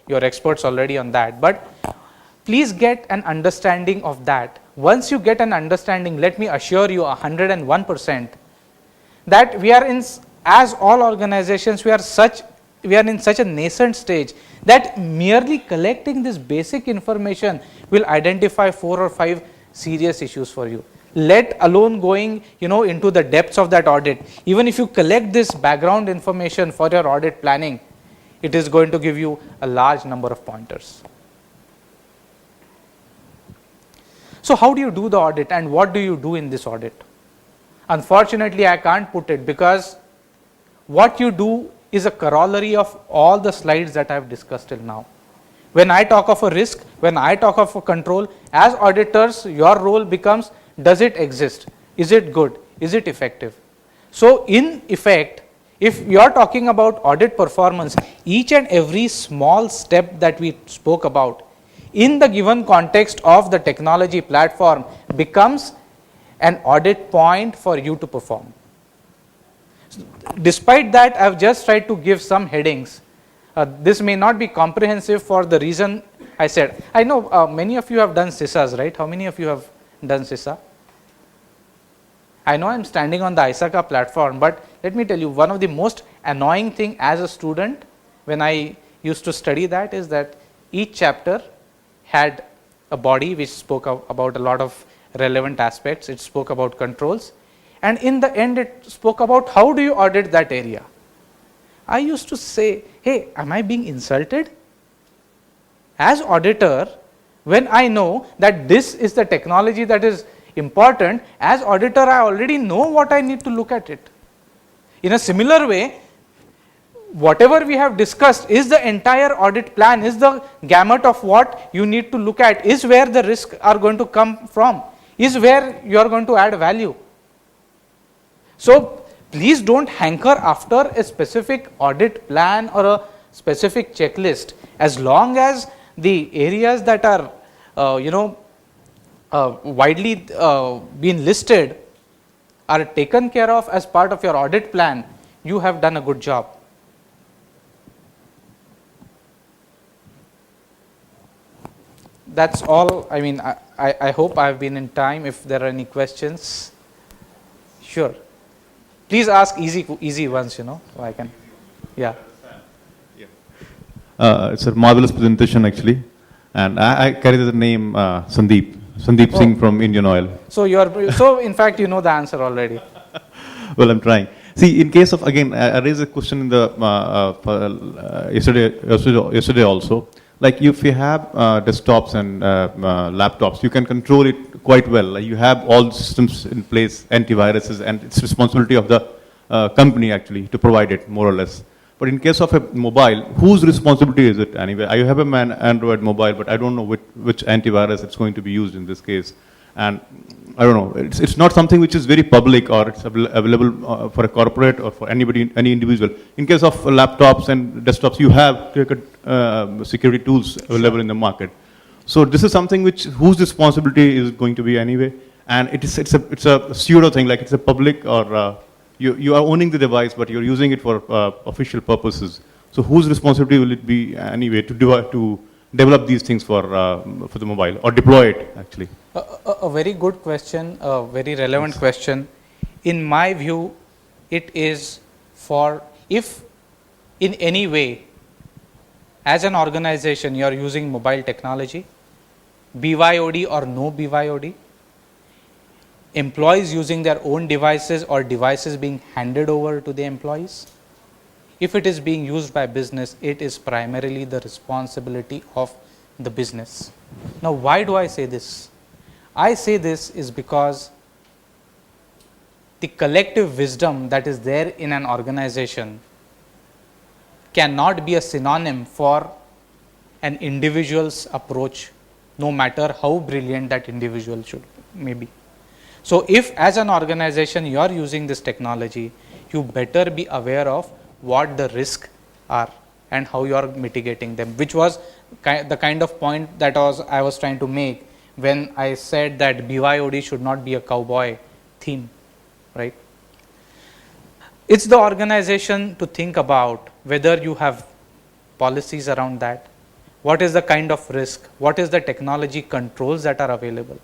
you're experts already on that, but please get an understanding of that. Once you get an understanding, let me assure you 101% that we are in, as all organizations, we are in such a nascent stage that merely collecting this basic information will identify 4 or 5 serious issues for you, let alone going into the depths of that audit. Even if you collect this background information for your audit planning, it is going to give you a large number of pointers. So how do you do the audit, and what do you do in this audit? Unfortunately, I can't put it, because what you do is a corollary of all the slides that I have discussed till now. When I talk of a risk, when I talk of a control, as auditors, your role becomes, does it exist? Is it good? Is it effective? So in effect, if you are talking about audit performance, each and every small step that we spoke about in the given context of the technology platform becomes an audit point for you to perform. Despite that, I have just tried to give some headings. This may not be comprehensive for the reason I said. I know many of you have done CISAs, right? How many of you have done CISA? I know I am standing on the ISACA platform, but let me tell you, one of the most annoying thing as a student when I used to study that is that each chapter had a body which spoke about a lot of relevant aspects. It spoke about controls, and in the end it spoke about how do you audit that area. I used to say, hey, am I being insulted? As auditor, when I know that this is the technology that is important, as auditor I already know what I need to look at it. In a similar way, whatever we have discussed is the entire audit plan, is the gamut of what you need to look at, is where the risks are going to come from, is where you are going to add value. So please don't hanker after a specific audit plan or a specific checklist. As long as the areas that are widely been listed are taken care of as part of your audit plan, you have done a good job. That's all. I mean, I hope I have been in time. If there are any questions, sure. Please ask easy ones, so I can. Yeah. It's a marvelous presentation actually, and I carry the name Sandeep Singh from Indian Oil. So in fact you know the answer already. Well, I'm trying. See, in case of, again, I raised a question in the yesterday also. Like if you have desktops and laptops, you can control it quite well. Like you have all the systems in place, antiviruses, and it's responsibility of the company actually to provide it, more or less. But in case of a mobile, whose responsibility is it anyway? I have an Android mobile, but I don't know which antivirus it's going to be used in this case. And I don't know, it's not something which is very public or it's available for a corporate or for anybody, any individual. In case of laptops and desktops, you have security tools available in the market. So this is something whose responsibility is going to be anyway. And it's a pseudo thing, like it's a public or you are owning the device, but you're using it for official purposes. So whose responsibility will it be anyway to develop these things for the mobile or deploy it actually? A very good question, a very relevant question. In my view, it is for, if in any way as an organization you are using mobile technology, BYOD or no BYOD, employees using their own devices or devices being handed over to the employees, if it is being used by business, it is primarily the responsibility of the business. Now, why do I say this? I say this is because the collective wisdom that is there in an organization cannot be a synonym for an individual's approach, no matter how brilliant that individual may be. So, if as an organization you are using this technology, you better be aware of what the risks are and how you are mitigating them, which was the kind of point that I was trying to make when I said that BYOD should not be a cowboy theme, right? It's the organization to think about whether you have policies around that? What is the kind of risk? What is the technology controls that are available?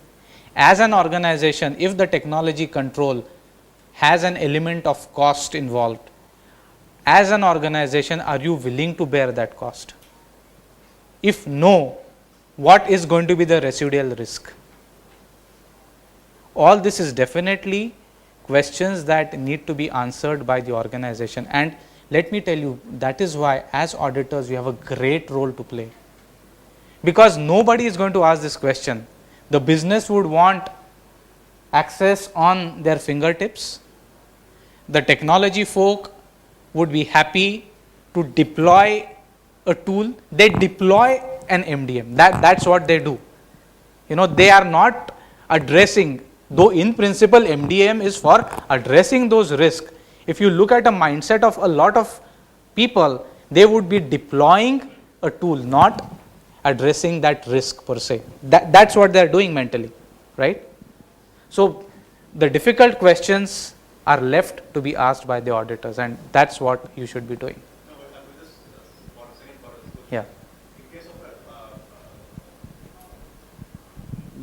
As an organization, if the technology control has an element of cost involved, as an organization, are you willing to bear that cost? If no, what is going to be the residual risk? All this is definitely questions that need to be answered by the organization, and let me tell you, that is why as auditors we have a great role to play, because nobody is going to ask this question. The business would want access on their fingertips. The technology folk would be happy to deploy a tool. They deploy an MDM. That's what they do. They are not addressing, though in principle MDM is for addressing those risks. If you look at a mindset of a lot of people, they would be deploying a tool, not addressing that risk per se. That's what they are doing mentally, right? So the difficult questions are left to be asked by the auditors, and that's what you should be doing. Yeah.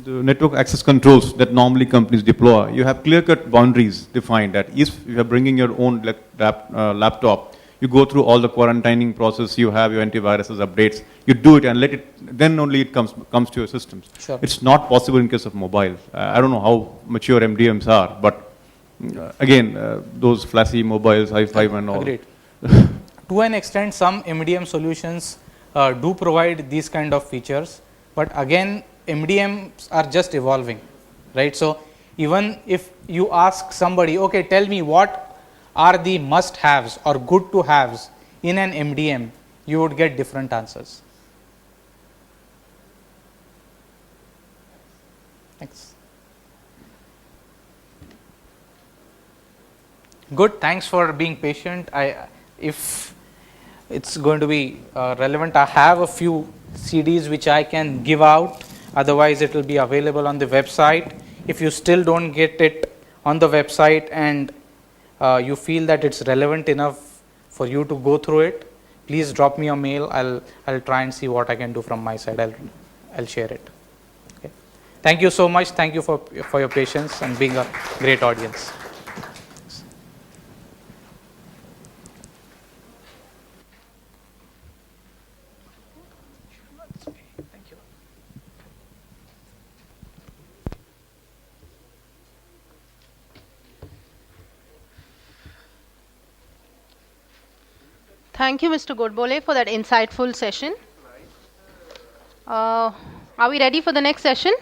The network access controls that normally companies deploy, you have clear-cut boundaries defined that if you are bringing your own laptop, you go through all the quarantining process, you have your antiviruses, updates, you do it and let it, then only it comes to your systems. Sure. It's not possible in case of mobile. I don't know how mature MDMs are, but again, those flashy mobiles, i5 and all. Agreed. To an extent, some MDM solutions do provide these kind of features, but again, MDMs are just evolving, right? So even if you ask somebody, okay, tell me what are the must-haves or good-to-haves in an MDM, you would get different answers. Thanks. Good. Thanks for being patient. If it's going to be relevant, I have a few CDs which I can give out. Otherwise, it will be available on the website. If you still don't get it on the website and you feel that it's relevant enough for you to go through it, please drop me a mail. I'll try and see what I can do from my side. I'll share it. Okay. Thank you so much. Thank you for your patience and being a great audience. Thank you, Mr. Godbole, for that insightful session. Are we ready for the next session?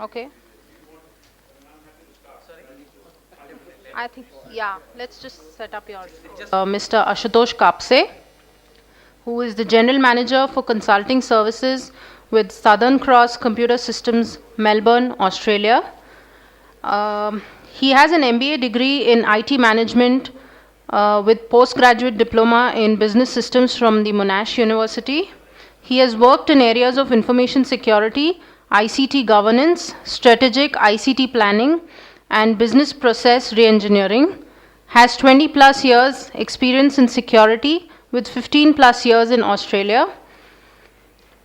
Okay. I think, yeah, let's just set up yours. Mr. Ashutosh Kapse, who is the General Manager for Consulting Services with Southern Cross Computer Systems, Melbourne, Australia. He has an MBA degree in IT management with postgraduate diploma in business systems from the Monash University. He has worked in areas of information security, ICT governance, strategic ICT planning, and business process reengineering. Has 20 plus years experience in security with 15 plus years in Australia.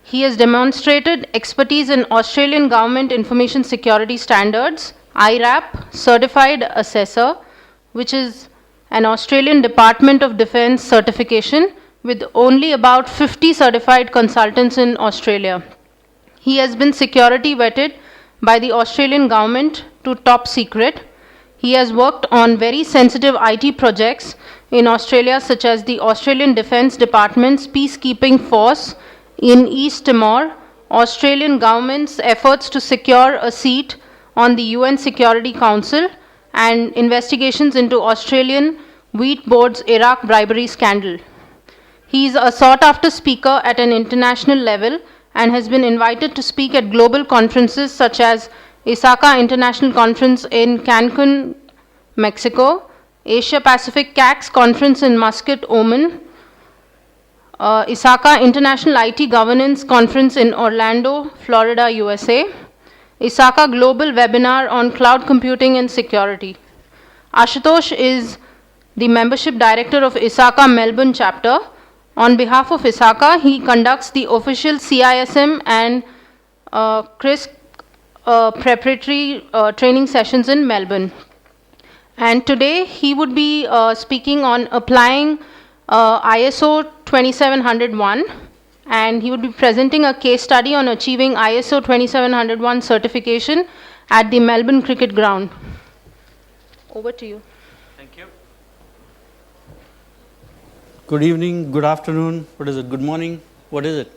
He has demonstrated expertise in Australian Government Information Security Standards, IRAP, Certified Assessor, which is an Australian Department of Defence certification with only about 50 certified consultants in Australia. He has been security vetted by the Australian government to top secret. He has worked on very sensitive IT projects in Australia, such as the Australian Defence Department's peacekeeping force in East Timor, Australian government's efforts to secure a seat on the UN Security Council, and investigations into Australian Wheat Board's Iraq bribery scandal. He is a sought-after speaker at an international level and has been invited to speak at global conferences such as ISACA International Conference in Cancun, Mexico, Asia Pacific CACS Conference in Muscat, Oman, ISACA International IT Governance Conference in Orlando, Florida, USA, ISACA Global Webinar on Cloud Computing and Security. Ashutosh is the Membership Director of ISACA Melbourne Chapter. On behalf of ISACA, he conducts the official CISM and CRISC preparatory training sessions in Melbourne. And today he would be speaking on applying ISO 27001, and he would be presenting a case study on achieving ISO 27001 certification at the Melbourne Cricket Ground. Over to you. Thank you. Good evening, good afternoon, what is it, good morning, what is it?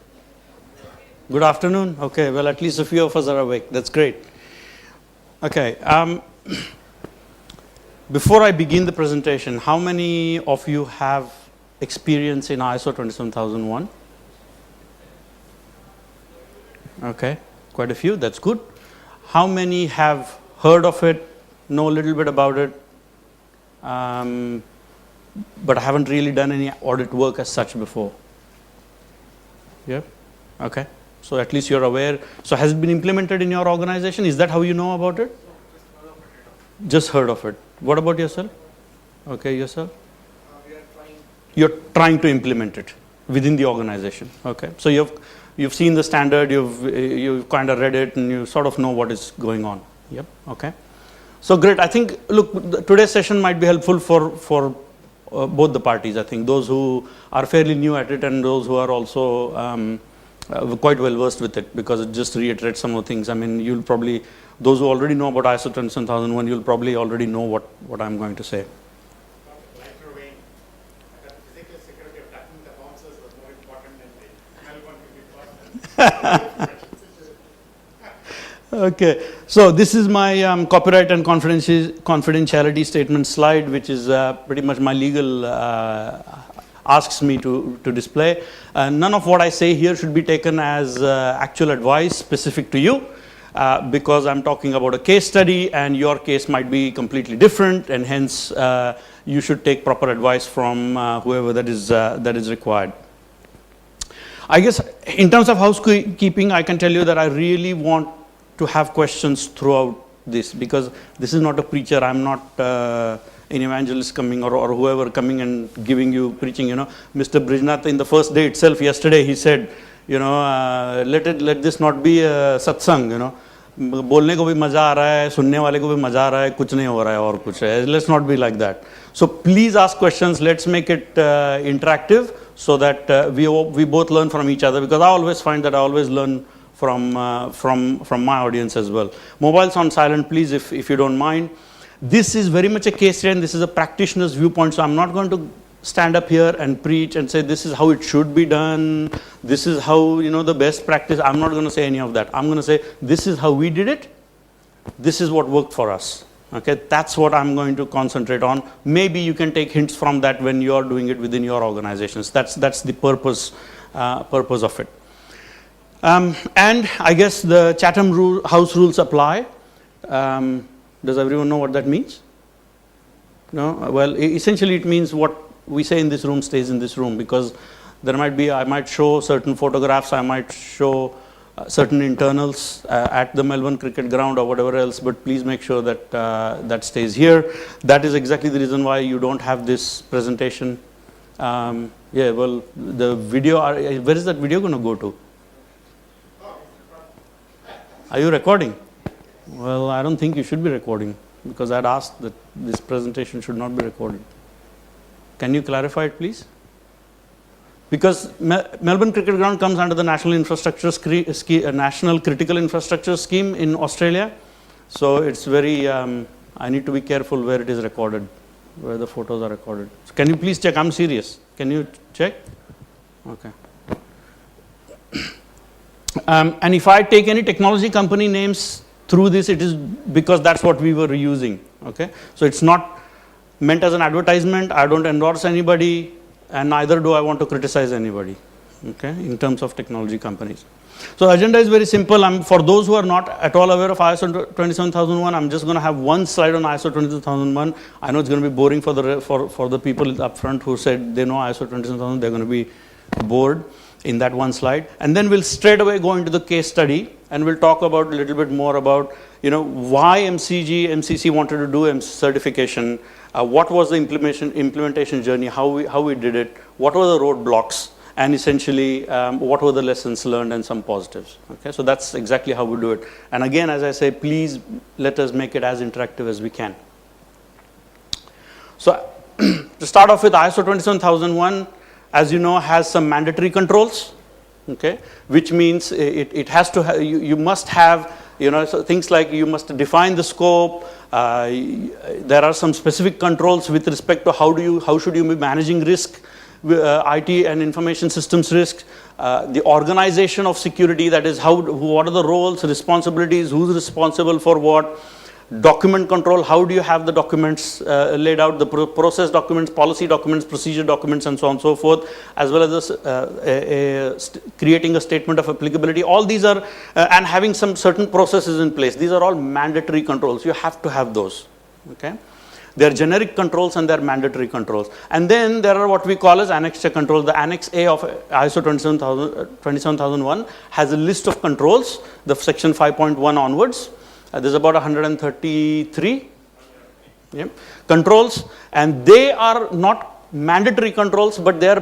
Good afternoon? Okay, well at least a few of us are awake, that's great. Okay, before I begin the presentation, how many of you have experience in ISO 27001? Okay, quite a few, that's good. How many have heard of it, know a little bit about it, but haven't really done any audit work as such before? Yeah, okay. So at least you're aware. So has it been implemented in your organization? Is that how you know about it? Just heard of it. What about yourself? Okay, yourself? You're trying to implement it within the organization. Okay, so you've seen the standard, you've kind of read it, and you sort of know what is going on. Yep. Okay. So great. I think look, today's session might be helpful for both the parties. I think those who are fairly new at it and those who are also quite well versed with it, because it just reiterates some of the things. I mean, you'll probably, those who already know about ISO 27001, you'll probably already know what I'm going to say. Okay, so this is my copyright and confidentiality statement slide, which is pretty much my legal asks me to display. None of what I say here should be taken as actual advice specific to you, because I'm talking about a case study and your case might be completely different, and hence you should take proper advice from whoever that is required. I guess in terms of housekeeping, I can tell you that I really want to have questions throughout this, because this is not a preacher. I'm not an evangelist coming or whoever coming and giving you preaching. You know, Mr. Brijnath in the first day itself yesterday, he said, you know, let this not be a satsang. You know, बोलने को भी मजा आ रहा है, सुनने वाले को भी मजा आ रहा है, कुछ नहीं हो रहा है और कुछ है. Let's not be like that. So please ask questions. Let's make it interactive, so that we both learn from each other, because I always find that I always learn from my audience as well. Mobiles on silent, please, if you don't mind. This is very much a case study, and this is a practitioner's viewpoint, so I'm not going to stand up here and preach and say this is how it should be done, this is how, you know, the best practice. I'm not going to say any of that. I'm going to say this is how we did it, this is what worked for us. Okay, that's what I'm going to concentrate on. Maybe you can take hints from that when you're doing it within your organizations. That's the purpose of it. And I guess the Chatham House rules apply. Does everyone know what that means? No? Well, essentially it means what we say in this room stays in this room, because there might be, I might show certain photographs, I might show certain internals at the Melbourne Cricket Ground or whatever else, but please make sure that that stays here. That is exactly the reason why you don't have this presentation. Yeah, well, the video, where is that video going to go to? Are you recording? Well, I don't think you should be recording, because I'd asked that this presentation should not be recorded. Can you clarify it, please? Because Melbourne Cricket Ground comes under the National Infrastructure National Critical Infrastructure Scheme in Australia. So it's very, I need to be careful where it is recorded, where the photos are recorded. So can you please check? I'm serious. Can you check? Okay. And if I take any technology company names through this, it is because that's what we were using. Okay. So it's not meant as an advertisement. I don't endorse anybody, and neither do I want to criticize anybody, okay, in terms of technology companies. So agenda is very simple. For those who are not at all aware of ISO 27001, I'm just going to have one slide on ISO 27001. I know it's going to be boring for the people up front who said they know ISO 27001. They're going to be bored in that one slide. And then we'll straight away go into the case study, and we'll talk about a little bit more about why MCC wanted to do certification, what was the implementation journey, how we did it, what were the roadblocks, and essentially what were the lessons learned and some positives. Okay, so that's exactly how we do it. And again, as I say, please let us make it as interactive as we can. So to start off with, ISO 27001, as you know, has some mandatory controls, okay, which means it has to you must have, so things like you must define the scope. There are some specific controls with respect to how should you be managing risk, IT and information systems risk, the organization of security, that is what are the roles, responsibilities, who's responsible for what, document control, how do you have the documents laid out, the process documents, policy documents, procedure documents, and so on and so forth, as well as creating a statement of applicability. All these are, and having some certain processes in place. These are all mandatory controls. You have to have those. Okay? They are generic controls and they are mandatory controls. And then there are what we call as annexure controls. The Annex A of ISO 27001 has a list of controls, the section 5.1 onwards. There's about 133 controls, and they are not mandatory controls, but they are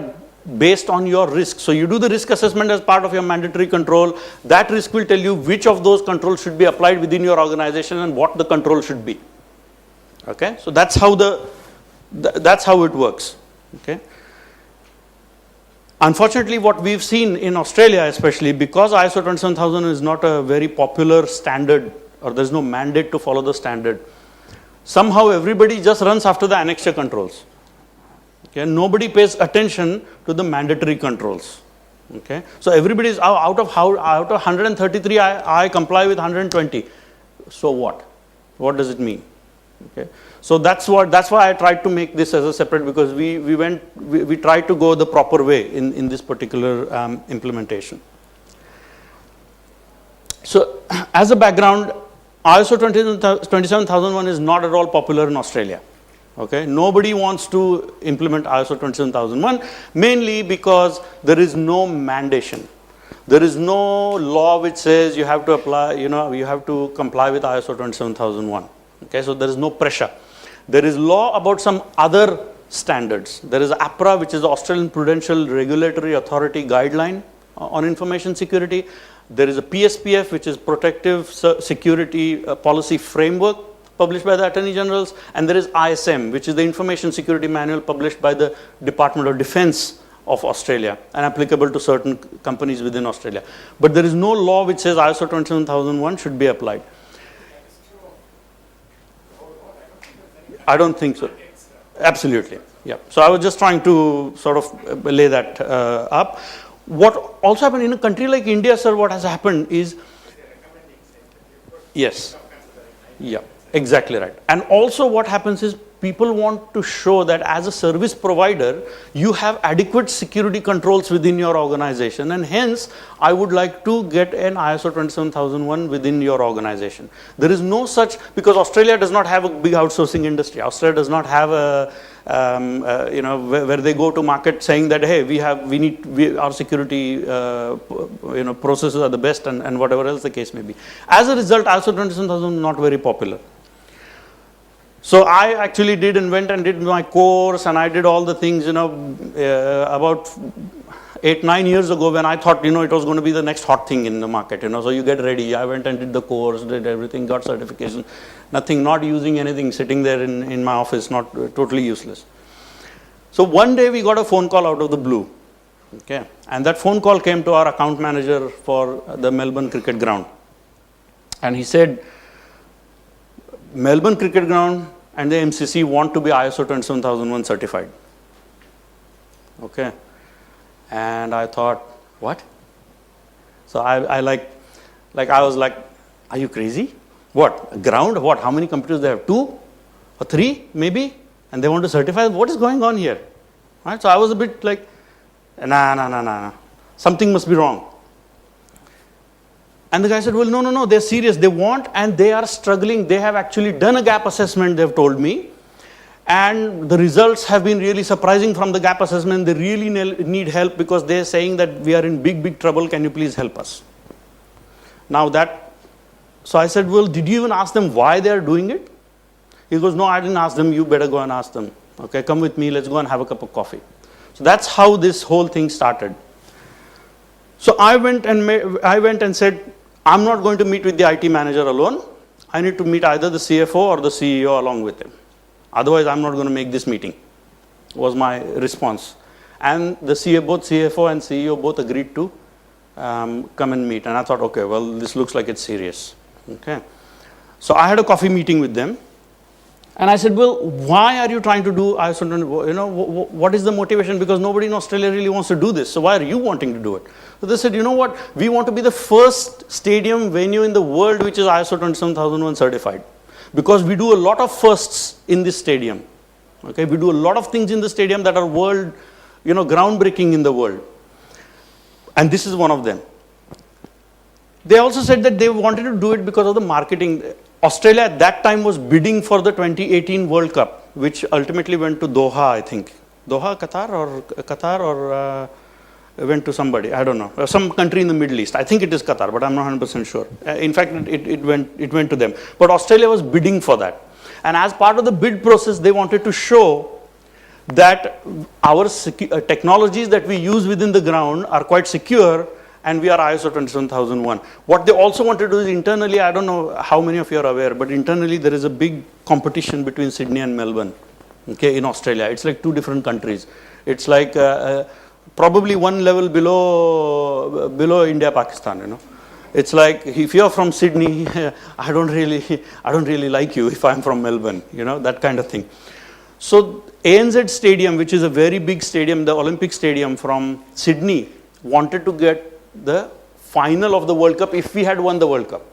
based on your risk. So you do the risk assessment as part of your mandatory control. That risk will tell you which of those controls should be applied within your organization and what the control should be. Okay, so that's how it works. Okay. Unfortunately, what we've seen in Australia, especially because ISO 27000 is not a very popular standard, or there's no mandate to follow the standard, somehow everybody just runs after the annexure controls. Okay, nobody pays attention to the mandatory controls. Okay, so everybody is out of 133, I comply with 120. So what? What does it mean? Okay, so that's why I tried to make this as a separate, because we tried to go the proper way in this particular implementation. So as a background, ISO 27001 is not at all popular in Australia. Okay, nobody wants to implement ISO 27001, mainly because there is no mandation. There is no law which says you have to apply, you have to comply with ISO 27001. Okay, so there is no pressure. There is law about some other standards. There is APRA, which is the Australian Prudential Regulatory Authority Guideline on Information Security. There is a PSPF, which is Protective Security Policy Framework, published by the Attorney Generals, and there is ISM, which is the Information Security Manual published by the Department of Defence of Australia and applicable to certain companies within Australia. But there is no law which says ISO 27001 should be applied. I don't think so. Absolutely. Yeah. So I was just trying to sort of lay that up. What also happened in a country like India, sir, what has happened is, yes, yeah, exactly right. And also what happens is people want to show that as a service provider, you have adequate security controls within your organization, and hence I would like to get an ISO 27001 within your organization. There is no such, because Australia does not have a big outsourcing industry. Australia does not have a where they go to market saying that, hey, our security processes are the best, and whatever else the case may be. As a result, ISO 27000 is not very popular. So I actually went and did my course, and I did all the things, about 8-9 years ago, when I thought, it was going to be the next hot thing in the market, so you get ready. I went and did the course, did everything, got certification, nothing, not using anything, sitting there in my office, not totally useless. So one day we got a phone call out of the blue, okay, and that phone call came to our account manager for the Melbourne cricket ground, and he said, Melbourne cricket ground and the MCC want to be ISO 27001 certified. Okay. And I thought, what? So I was like, are you crazy? What? Ground? What? How many computers they have? 2 or 3 maybe? And they want to certify? What is going on here? Right? So I was a bit like, nah. Something must be wrong. And the guy said, well, no, they're serious. They want, and they are struggling. They have actually done a gap assessment, they've told me. And the results have been really surprising from the gap assessment. They really need help, because they're saying that we are in big trouble. Can you please help us? Now that So I said, well, did you even ask them why they are doing it? He goes, no, I didn't ask them. You better go and ask them. Okay, come with me. Let's go and have a cup of coffee. So that's how this whole thing started. So I went and said, I'm not going to meet with the IT manager alone. I need to meet either the CFO or the CEO along with him. Otherwise, I'm not going to make this meeting, was my response. And both CFO and CEO both agreed to come and meet. And I thought, okay, well, this looks like it's serious. Okay. So I had a coffee meeting with them. And I said, well, why are you trying to do ISO? What is the motivation? Because nobody in Australia really wants to do this. So why are you wanting to do it? So they said, you know what? We want to be the first stadium venue in the world which is ISO 27001 certified. Because we do a lot of firsts in this stadium. Okay, we do a lot of things in the stadium that are world, groundbreaking in the world. And this is one of them. They also said that they wanted to do it because of the marketing. Australia at that time was bidding for the 2018 World Cup, which ultimately went to Doha, I think. Doha, Qatar or went to somebody, I don't know. Some country in the Middle East. I think it is Qatar, but I'm not 100% sure. In fact, it went to them. But Australia was bidding for that. And as part of the bid process, they wanted to show that our technologies that we use within the ground are quite secure, and we are ISO 27001. What they also want to do is internally, I don't know how many of you are aware, but internally there is a big competition between Sydney and Melbourne, okay, in Australia. It's like two different countries. It's like probably one level below India, Pakistan, It's like if you're from Sydney, I don't really like you if I'm from Melbourne, that kind of thing. So ANZ Stadium, which is a very big stadium, the Olympic Stadium from Sydney, wanted to get the final of the World Cup if we had won the World Cup.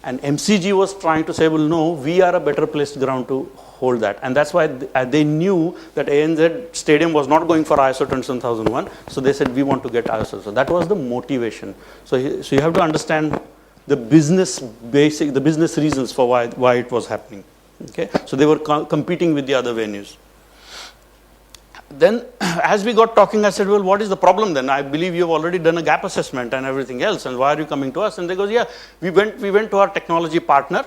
And MCG was trying to say, well, no, we are a better placed ground to hold that. And that's why they knew that ANZ Stadium was not going for ISO 27001. So they said, we want to get ISO. So that was the motivation. So you have to understand the business reasons for why it was happening. Okay. So they were competing with the other venues. Then as we got talking, I said, well, what is the problem then? I believe you've already done a gap assessment and everything else, and why are you coming to us? And they goes, yeah, we went to our technology partner.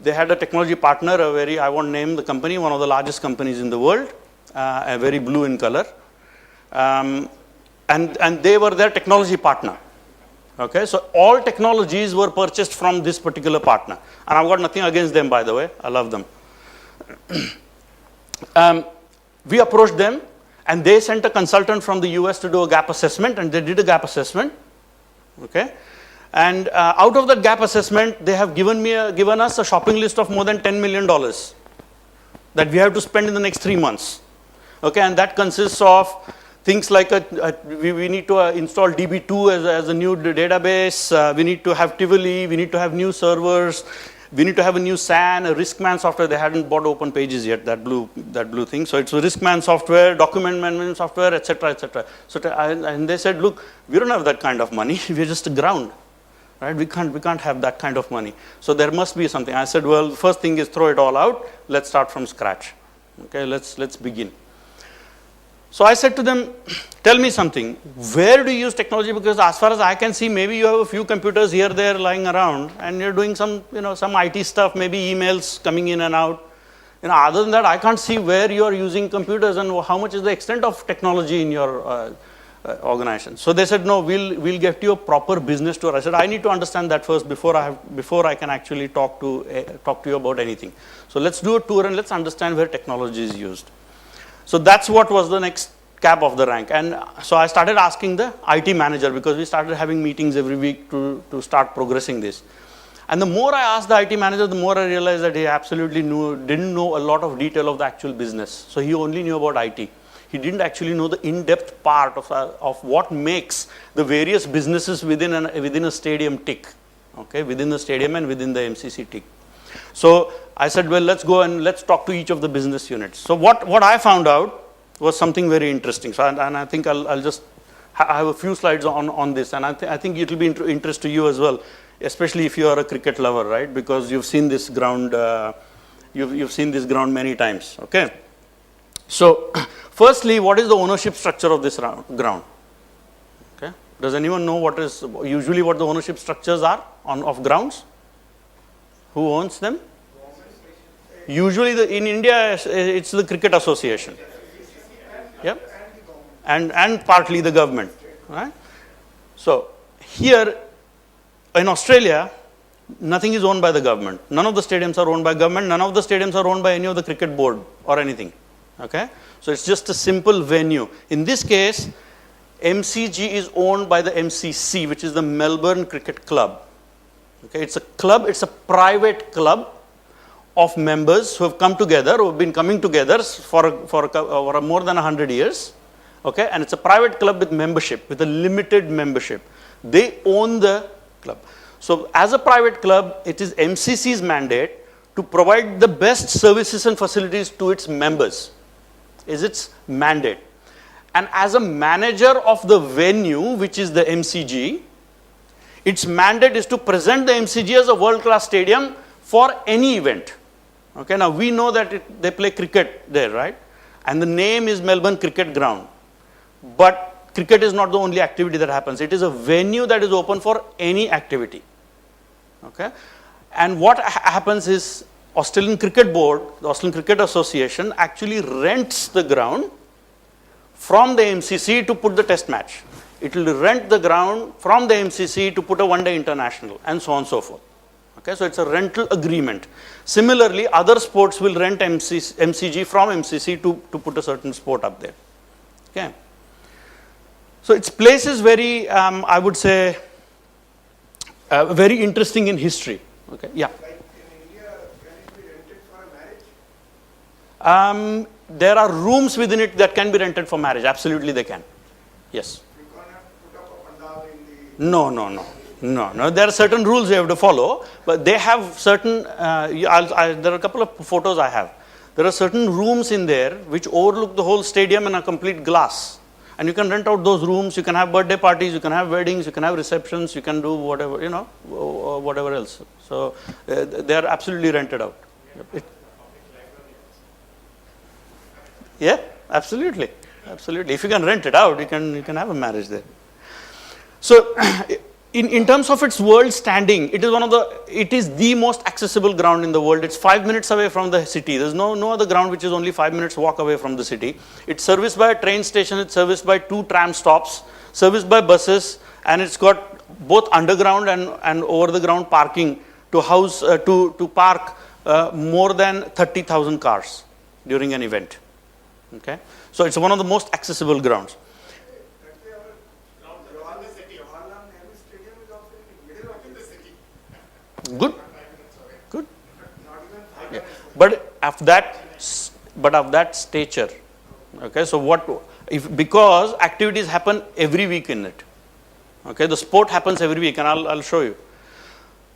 They had a technology partner, I won't name the company, one of the largest companies in the world, a very blue in color. And they were their technology partner. Okay, so all technologies were purchased from this particular partner. And I've got nothing against them, by the way. I love them. We approached them, and they sent a consultant from the US to do a gap assessment, and they did a gap assessment. Okay, and out of that gap assessment, they have given us a shopping list of more than $10 million that we have to spend in the next 3 months. Okay, and that consists of things like we need to install DB2 as a new database. We need to have Tivoli. We need to have new servers. We need to have a new SAN, a Riskman software. They hadn't bought Open Pages yet, that blue thing. So it's a Riskman software, document management software, etc., etc. So and they said, look, we don't have that kind of money. We're just a ground, right? We can't have that kind of money. So there must be something. I said, well, the first thing is throw it all out. Let's start from scratch. Okay, let's begin. So I said to them, tell me something. Where do you use technology? Because as far as I can see, maybe you have a few computers here, there, lying around, and you're doing some IT stuff, maybe emails coming in and out. Other than that, I can't see where you are using computers and how much is the extent of technology in your organization. So they said, no, we'll get you a proper business tour. I said, I need to understand that first before I can actually talk to you about anything. So let's do a tour and let's understand where technology is used. So that's what was the next cab of the rank. And so I started asking the IT manager, because we started having meetings every week to start progressing this. And the more I asked the IT manager, the more I realized that he absolutely didn't know a lot of detail of the actual business. So he only knew about IT. He didn't actually know the in-depth part of what makes the various businesses within a stadium tick. Okay, within the stadium and within the MCC tick. So I said, well, let's go and let's talk to each of the business units. So what I found out was something very interesting. So and I think I'll just have a few slides on this, and I think it will be interest to you as well, especially if you are a cricket lover, right? Because you've seen this ground, you've seen this ground many times. Okay. So firstly, what is the ownership structure of this ground? Okay. Does anyone know what the ownership structures are? of grounds? Who owns them? Usually in India, it's the Cricket Association. Yeah? And partly the government. Right? So here in Australia, nothing is owned by the government. None of the stadiums are owned by government. None of the stadiums are owned by any of the cricket board or anything. Okay? So it's just a simple venue. In this case, MCG is owned by the MCC, which is the Melbourne Cricket Club. Okay? It's a club, it's a private club of members who have come together, who have been coming together for more than 100 years. Okay? And it's a private club with membership, with a limited membership. They own the club. So as a private club, it is MCC's mandate to provide the best services and facilities to its members. Is its mandate. And as a manager of the venue, which is the MCG, its mandate is to present the MCG as a world-class stadium for any event. Okay, now we know that they play cricket there, right? And the name is Melbourne Cricket Ground. But cricket is not the only activity that happens. It is a venue that is open for any activity. Okay? And what happens is Australian Cricket Board, the Australian Cricket Association, actually rents the ground from the MCC to put the test match. It will rent the ground from the MCC to put a one-day international, and so on and so forth. Okay, so it's a rental agreement. Similarly, other sports will rent MCG from MCC to put a certain sport up there. Okay. So its place is very, I would say, very interesting in history. Okay, yeah. There are rooms within it that can be rented for marriage. Absolutely, they can. Yes. You can't put up a pandal in the... No. There are certain rules you have to follow, but they have certain. There are a couple of photos I have. There are certain rooms in there which overlook the whole stadium in a complete glass, and you can rent out those rooms. You can have birthday parties, you can have weddings, you can have receptions, you can do whatever, whatever else. So they are absolutely rented out. Yeah, absolutely. If you can rent it out, you can have a marriage there. So, in terms of its world standing, it is the most accessible ground in the world. It's 5 minutes away from the city. There's no other ground which is only 5 minutes walk away from the city. It's serviced by a train station. It's serviced by 2 tram stops, serviced by buses, and it's got both underground and over the ground parking to house to park more than 30,000 cars during an event. Okay, so it's one of the most accessible grounds. Good. Yeah. But of that stature. Okay, so because activities happen every week in it. Okay, the sport happens every week, and I'll show you.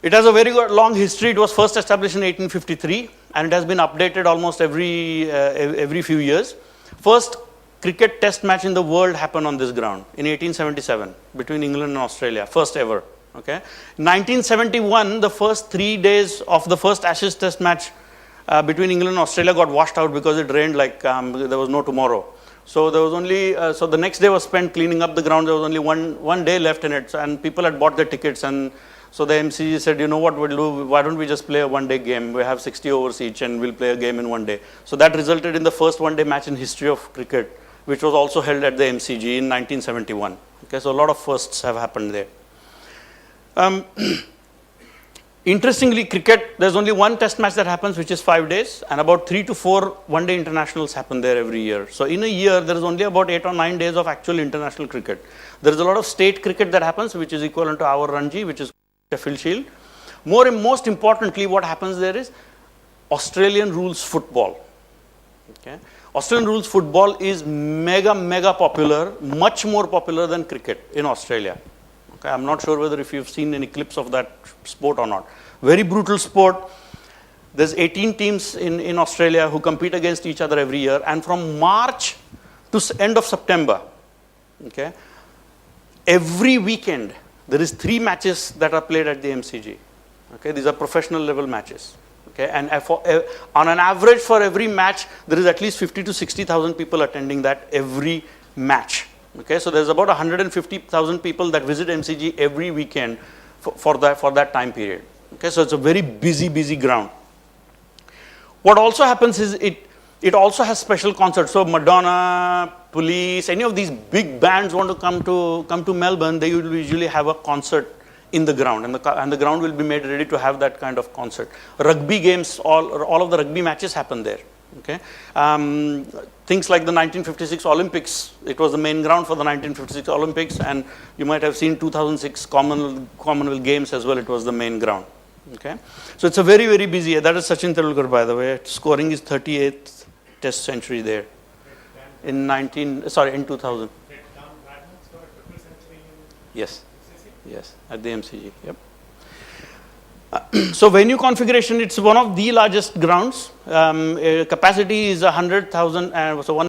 It has a very long history. It was first established in 1853, and it has been updated almost every few years. First cricket test match in the world happened on this ground in 1877 between England and Australia, first ever. Okay, 1971, the first 3 days of the first Ashes test match between England and Australia got washed out because it rained like there was no tomorrow. So there was only so the next day was spent cleaning up the ground. There was only one day left in it, and people had bought their tickets. And so the MCG said, you know what we'll do? Why don't we just play a one-day game? We have 60 overs each, and we'll play a game in one day. So that resulted in the first one-day match in history of cricket, which was also held at the MCG in 1971. Okay, so a lot of firsts have happened there. Interestingly, cricket, there's only one test match that happens, which is 5 days, and about 3 to 4 one-day internationals happen there every year. So in a year, there is only about 8 or 9 days of actual international cricket. There is a lot of state cricket that happens, which is equivalent to our Ranji, which is Sheffield Shield. Most importantly, what happens there is Australian rules football. Okay? Australian rules football is mega popular, much more popular than cricket in Australia. Okay, I'm not sure whether if you've seen any clips of that sport or not. Very brutal sport. There's 18 teams in Australia who compete against each other every year, and from March to end of September, okay, every weekend there is 3 matches that are played at the MCG. Okay, these are professional level matches. Okay, and on an average for every match, there is at least 50 to 60,000 people attending that every match. Okay, so there's about 150,000 people that visit MCG every weekend for that time period. Okay, so it's a very busy ground. What also happens is it also has special concerts. So Madonna, Police, any of these big bands want to come to Melbourne, they will usually have a concert in the ground, and the ground will be made ready to have that kind of concert. Rugby games, all of the rugby matches happen there. Okay, things like the 1956 Olympics, it was the main ground for the 1956 Olympics, and you might have seen 2006 Commonwealth Games as well, it was the main ground. Okay, so it's a very busy. That is Sachin Tendulkar, by the way. Scoring is 38th Test century there in 2000. Yes, at the MCG. Yep. So venue configuration, it's one of the largest grounds. Capacity is 100,000, so